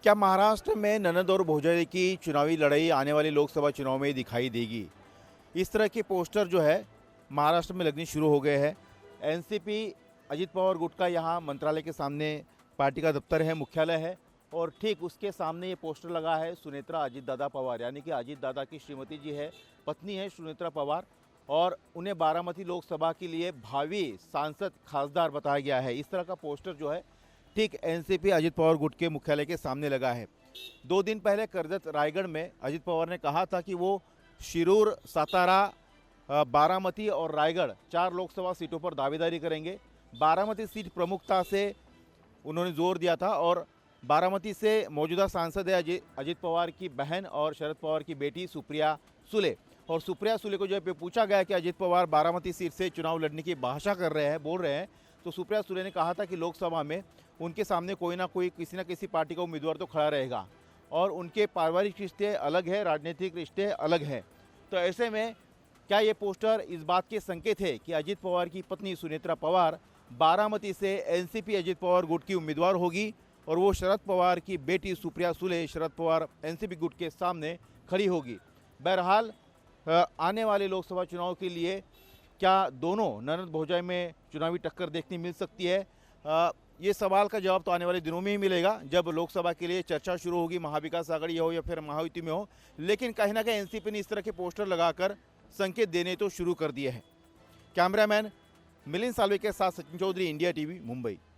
क्या महाराष्ट्र में ननद और भौजाई की चुनावी लड़ाई आने वाले लोकसभा चुनाव में दिखाई देगी? इस तरह के पोस्टर जो है महाराष्ट्र में लगने शुरू हो गए हैं। एनसीपी अजित पवार गुट का यहाँ मंत्रालय के सामने पार्टी का दफ्तर है, मुख्यालय है, और ठीक उसके सामने ये पोस्टर लगा है सुनेत्रा अजित दादा पवार, यानी कि अजित दादा की श्रीमती जी है, पत्नी है सुनेत्रा पवार, और उन्हें बारामती लोकसभा के लिए भावी सांसद खासदार बताया गया है। इस तरह का पोस्टर जो है ठीक एनसीपी अजित पवार गुट के मुख्यालय के सामने लगा है। 2 दिन पहले कर्जत रायगढ़ में अजित पवार ने कहा था कि वो शिरूर, सातारा, बारामती और रायगढ़ 4 लोकसभा सीटों पर दावेदारी करेंगे। बारामती सीट प्रमुखता से उन्होंने जोर दिया था, और बारामती से मौजूदा सांसद है अजित पवार की बहन और शरद पवार की बेटी सुप्रिया सुले। और सुप्रिया सुले को जब पूछा गया कि अजित पवार बारामती सीट से चुनाव लड़ने की भाषा कर रहे हैं, बोल रहे हैं, तो सुप्रिया सुले ने कहा था कि लोकसभा में उनके सामने कोई ना कोई किसी न किसी पार्टी का उम्मीदवार तो खड़ा रहेगा, और उनके पारिवारिक रिश्ते अलग है, राजनीतिक रिश्ते अलग हैं। तो ऐसे में क्या ये पोस्टर इस बात के संकेत है कि अजित पवार की पत्नी सुनेत्रा पवार बारामती से एनसीपी अजित पवार गुट की उम्मीदवार होगी, और वो शरद पवार की बेटी सुप्रिया सुले शरद पवार एनसीपी गुट के सामने खड़ी होगी? बहरहाल आने वाले लोकसभा चुनाव के लिए क्या दोनों ननद भौजाई में चुनावी टक्कर देखने मिल सकती है? ये सवाल का जवाब तो आने वाले दिनों में ही मिलेगा, जब लोकसभा के लिए चर्चा शुरू होगी, महाविकास आघाड़ी हो या फिर महायुति में हो। लेकिन कहीं ना कहीं एनसीपी ने इस तरह के पोस्टर लगाकर संकेत देने तो शुरू कर दिए हैं। कैमरामैन मिलिंद सालवे के साथ सचिन चौधरी, इंडिया टीवी, मुंबई।